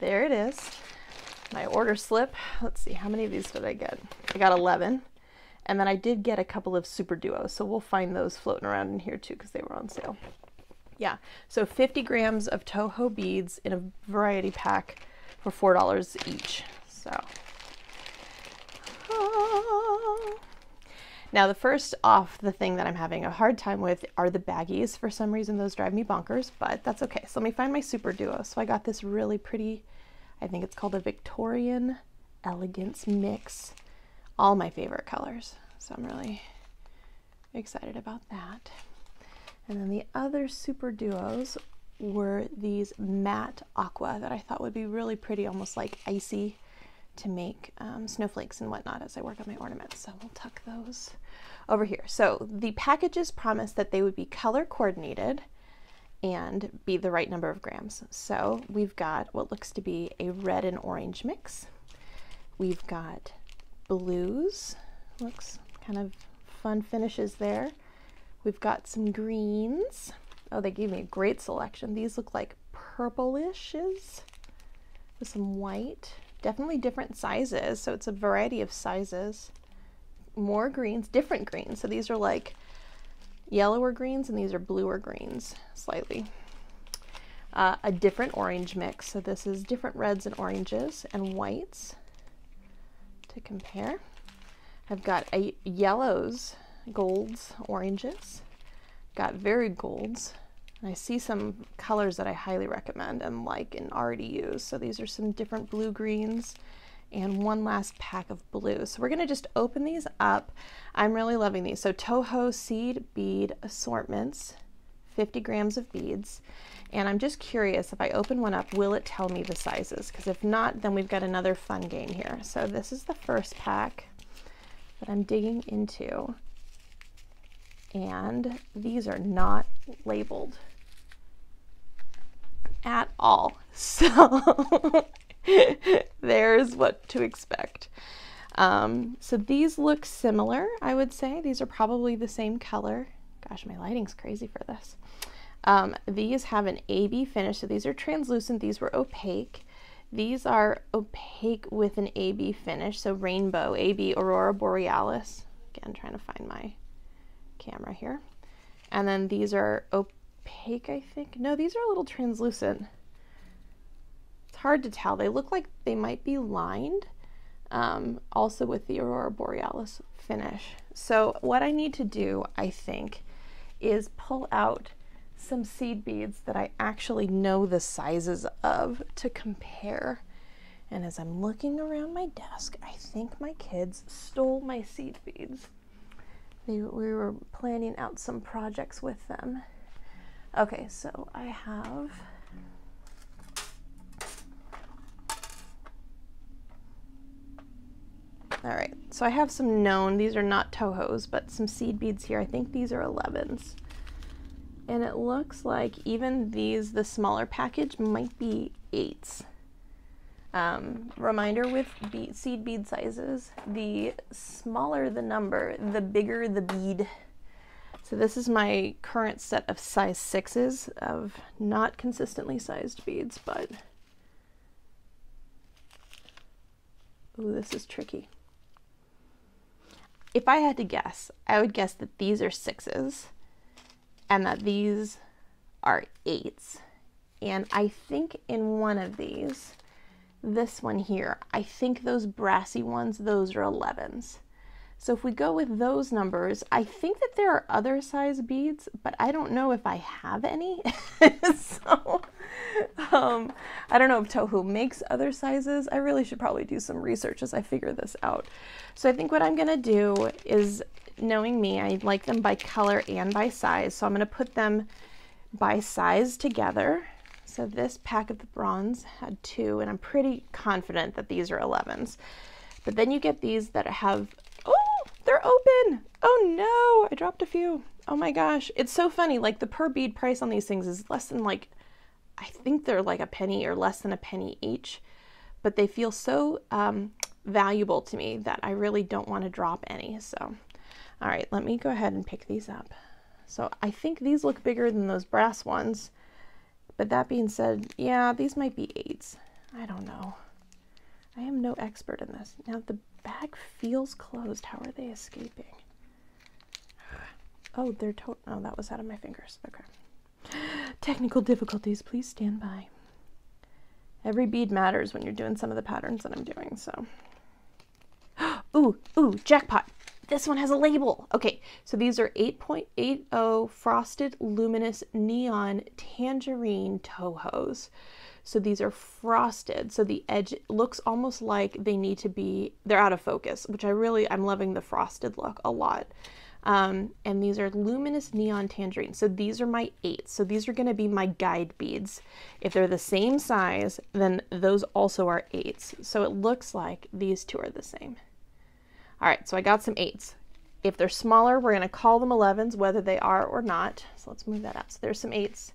there it is. My order slip. Let's see, how many of these did I get? I got 11. And then I did get a couple of super duos, so we'll find those floating around in here too because they were on sale. Yeah, so 50 grams of Toho beads in a variety pack for $4 each. So, now the first off the thing that I'm having a hard time with are the baggies. For some reason, those drive me bonkers, but that's okay. So let me find my super duo. So I got this really pretty, I think it's called a Victorian Elegance Mix. All my favorite colors. So I'm really excited about that. And then the other super duos were these matte aqua that I thought would be really pretty, almost like icy, to make snowflakes and whatnot as I work on my ornaments. So we'll tuck those over here. So the packages promised that they would be color coordinated and be the right number of grams. So we've got what looks to be a red and orange mix. We've got blues, looks kind of fun finishes there. We've got some greens. Oh, they gave me a great selection. These look like purplishes with some white. Definitely different sizes, so it's a variety of sizes. More greens, different greens. So these are like yellower greens and these are bluer greens slightly. A different orange mix. So this is different reds and oranges and whites to compare. I've got a yellows, golds, oranges. Got varied golds. I see some colors that I highly recommend and like and already use. So these are some different blue greens and one last pack of blue. So we're gonna just open these up. I'm really loving these. So Toho seed bead assortments, 50 grams of beads. And I'm just curious, if I open one up, will it tell me the sizes? Because if not, then we've got another fun game here. So this is the first pack that I'm digging into. And these are not labeled at all. So there's what to expect. So these look similar, I would say. These are probably the same color. Gosh, my lighting's crazy for this. These have an AB finish, so these are translucent. These were opaque. These are opaque with an AB finish, so rainbow, AB Aurora Borealis. Again, trying to find my camera here. And then these are opaque, I think. No, these are a little translucent. It's hard to tell. They look like they might be lined, also with the Aurora Borealis finish. So what I need to do, I think, is pull out some seed beads that I actually know the sizes of to compare. And as I'm looking around my desk, I think my kids stole my seed beads. We were planning out some projects with them. Okay, so I have all right, so I have some known, these are not Tohos, but some seed beads here. I think these are 11s. And it looks like even these, the smaller package, might be 8s. Reminder with seed bead sizes, the smaller the number, the bigger the bead. So this is my current set of size 6s of not consistently sized beads, but ooh, this is tricky. If I had to guess, I would guess that these are 6s and that these are 8s. And I think in one of these, this one here, I think those brassy ones, those are 11s. So if we go with those numbers, I think that there are other size beads, but I don't know if I have any. So I don't know if Toho makes other sizes. I really should probably do some research as I figure this out. So I think what I'm gonna do is, knowing me, I like them by color and by size. So I'm gonna put them by size together. So this pack of the bronze had 2, and I'm pretty confident that these are 11s. But then you get these that have, oh, they're open. Oh no, I dropped a few. Oh my gosh. It's so funny. Like the per bead price on these things is less than like, I think they're like a penny or less than a penny each, but they feel so valuable to me that I really don't want to drop any. So, all right, let me go ahead and pick these up. So I think these look bigger than those brass ones, but that being said, yeah, these might be 8s. I don't know. I am no expert in this. Now the bag feels closed. How are they escaping? Oh, they're oh, that was out of my fingers. Okay. Technical difficulties, please stand by. Every bead matters when you're doing some of the patterns that I'm doing, so. Ooh, jackpot. This one has a label. Okay, so these are 8.80 frosted luminous neon tangerine Tohos. So these are frosted, so the edge looks almost like they need to be, they're out of focus, which I'm loving the frosted look a lot. And these are luminous neon tangerine. So these are my 8s. So these are going to be my guide beads. If they're the same size, then those also are 8s. So it looks like these two are the same. All right, so I got some 8s. If they're smaller, we're going to call them 11s, whether they are or not. So let's move that out. So there's some 8s.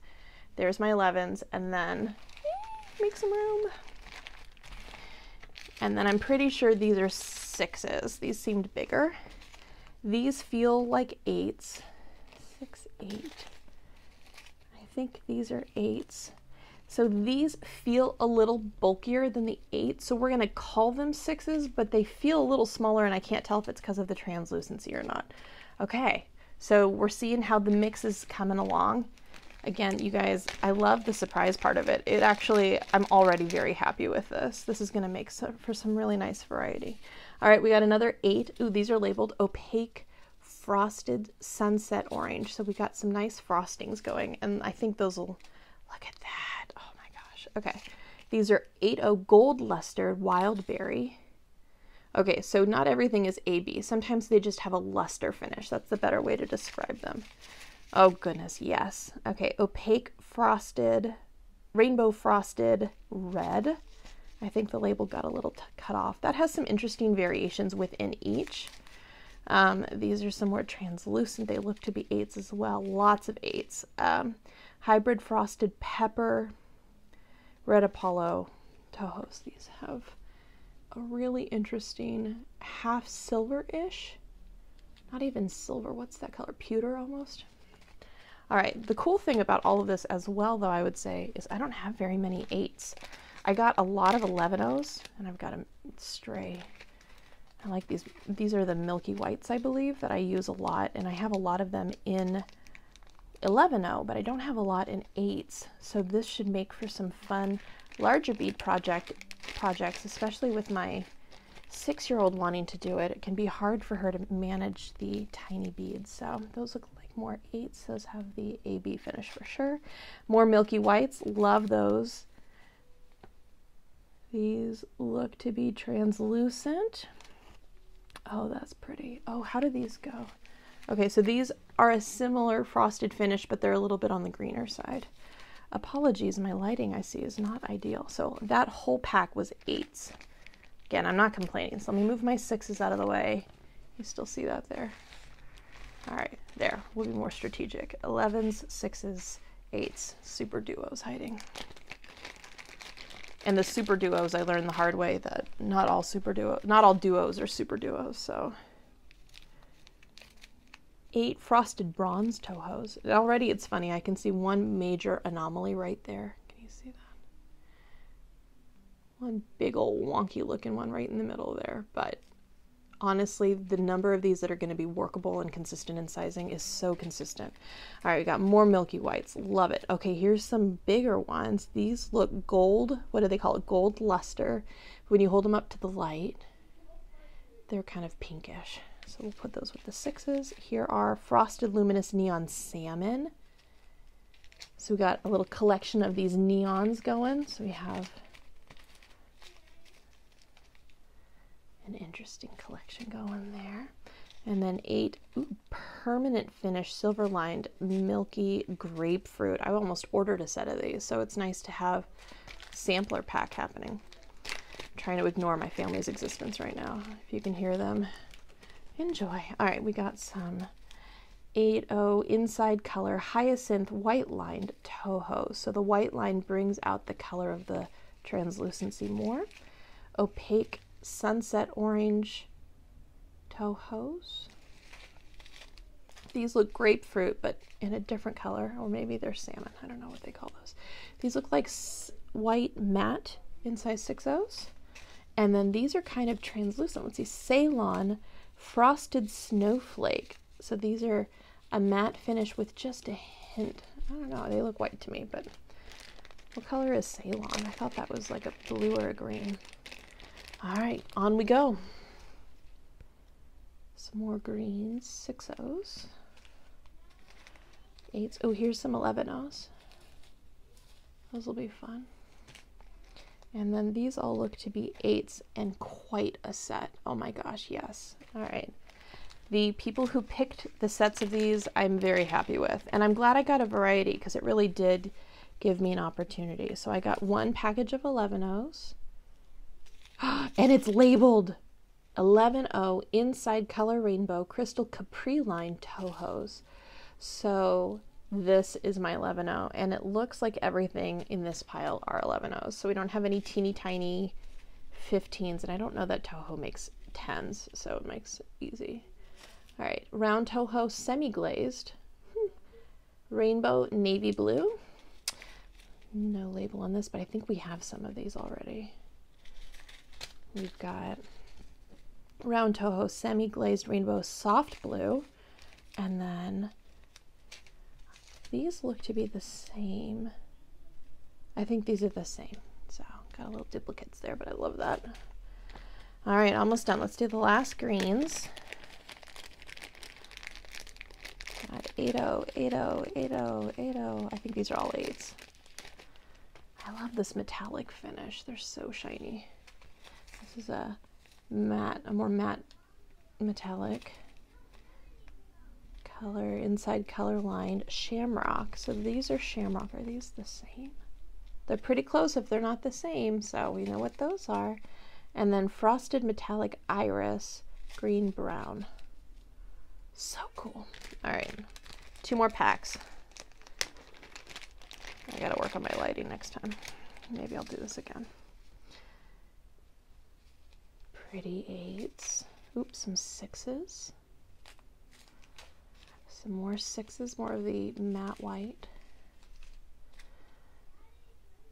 There's my 11s, and then make some room. And then I'm pretty sure these are 6s. These seemed bigger. These feel like 8s. 6, 8. I think these are 8s. So these feel a little bulkier than the 8, so we're going to call them 6s, but they feel a little smaller, and I can't tell if it's because of the translucency or not. Okay, so we're seeing how the mix is coming along. Again, you guys, I love the surprise part of it. It actually, I'm already very happy with this. This is going to make for some really nice variety. All right, we got another 8. Ooh, these are labeled opaque frosted sunset orange. So we got some nice frostings going, and I think those will, look at that. Oh my gosh. Okay, these are 8.0 gold luster wild berry. Okay, so not everything is AB. Sometimes they just have a luster finish. That's the better way to describe them. Oh goodness, yes. Okay, opaque frosted, rainbow frosted red. I think the label got a little cut off. That has some interesting variations within each. These are somewhat translucent. They look to be 8s as well. Lots of 8s. Hybrid frosted pepper, red Apollo, Tohos. These have a really interesting half silver-ish. Not even silver. What's that color? Pewter almost. All right, the cool thing about all of this as well, though, I would say, is I don't have very many 8s. I got a lot of 11.0s, and I've got a stray. I like these. These are the milky whites, I believe, that I use a lot, and I have a lot of them in 11.0, but I don't have a lot in 8s. So this should make for some fun, larger bead projects, especially with my 6-year-old wanting to do it. It can be hard for her to manage the tiny beads. So those look like more 8s. Those have the AB finish for sure. More milky whites. Love those. These look to be translucent. Oh, that's pretty. Oh, how do these go? Okay, so these are a similar frosted finish, but they're a little bit on the greener side. Apologies, my lighting I see is not ideal. So that whole pack was 8s. Again, I'm not complaining. So let me move my 6s out of the way. You still see that there? All right, there. We'll be more strategic. 11s, 6s, 8s. Super duos hiding. And the super duos, I learned the hard way that not all duos are super duos. So 8 frosted bronze Tohos. Already it's funny. I can see one major anomaly right there. Can you see that? One big old wonky looking one right in the middle there. But honestly, the number of these that are going to be workable and consistent in sizing is so consistent. All right, we got more milky whites. Love it. Okay, here's some bigger ones. These look gold. What do they call it? Gold luster. When you hold them up to the light, they're kind of pinkish. So we'll put those with the 6s. Here are frosted luminous neon salmon. So we got a little collection of these neons going. So we have an interesting collection going there. And then 8 permanent finish silver lined milky grapefruit. I almost ordered a set of these, so it's nice to have sampler pack happening. I'm trying to ignore my family's existence right now. If you can hear them, enjoy. All right, we got some 8.0 inside color hyacinth white lined Toho. So the white line brings out the color of the translucency more. Opaque sunset orange Tohos. These look grapefruit, but in a different color, or maybe they're salmon. I don't know what they call those. These look like white matte in size 6/0s. And then these are kind of translucent. Let's see, Ceylon Frosted Snowflake. So these are a matte finish with just a hint. I don't know, they look white to me, but what color is Ceylon? I thought that was like a blue or a green. All right, on we go. Some more greens, 6/0s. 8s. Oh, here's some 11/0s. Those will be fun. And then these all look to be 8s and quite a set. Oh my gosh, yes. All right. The people who picked the sets of these, I'm very happy with. And I'm glad I got a variety because it really did give me an opportunity. So I got one package of 11/0s. And it's labeled 11/0 Inside Color Rainbow Crystal Capri Line Tohos. So this is my 11/0, and it looks like everything in this pile are 11/0s. So we don't have any teeny tiny 15s, and I don't know that Toho makes 10s, so it makes it easy. All right, round Toho semi-glazed, rainbow navy blue. No label on this, but I think we have some of these already. We've got round Toho semi-glazed rainbow soft blue, and then these look to be the same. I think these are the same. So got a little duplicates there, but I love that. All right, almost done. Let's do the last greens. Got 8/0, 8/0, 8/0, 8/0. I think these are all 8s. I love this metallic finish. They're so shiny. This is a matte, a more matte metallic color, inside color lined shamrock. So these are shamrock. Are these the same? They're pretty close if they're not the same, so we know what those are. And then frosted metallic iris, green brown. So cool. All right, 2 more packs. I gotta work on my lighting next time. Maybe I'll do this again. Pretty 8s. Oops, some 6s. Some more 6s, more of the matte white.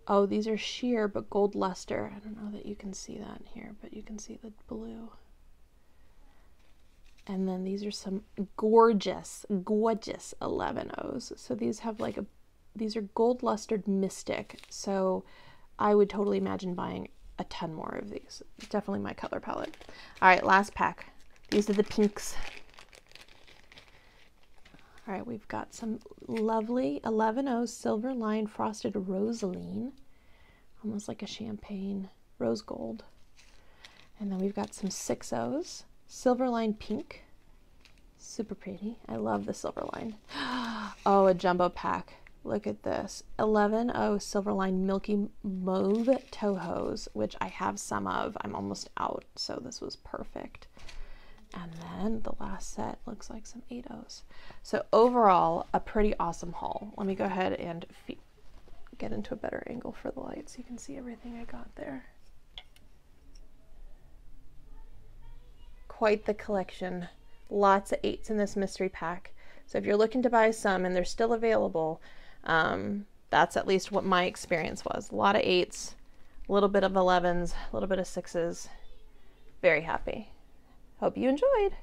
Oh, these are sheer, but gold luster. I don't know that you can see that here, but you can see the blue. And then these are some gorgeous, gorgeous 11/0s. So these have like these are gold lustered mystic. So I would totally imagine buying a ton more of these. Definitely my color palette. All right, last pack. These are the pinks. All right, we've got some lovely 11/0 silver line frosted rosaline, almost like a champagne rose gold. And then we've got some 6/0s, silver line pink, super pretty. I love the silver line. Oh, a jumbo pack. Look at this. 11/0 silver line milky mauve Tohos, which I have some of. I'm almost out, so this was perfect. And then the last set looks like some 8/0s. So overall, a pretty awesome haul. Let me go ahead and get into a better angle for the light so you can see everything I got there. Quite the collection. Lots of 8s in this mystery pack. So if you're looking to buy some and they're still available, that's at least what my experience was. A lot of 8s, a little bit of 11s, a little bit of 6s. Very happy. Hope you enjoyed.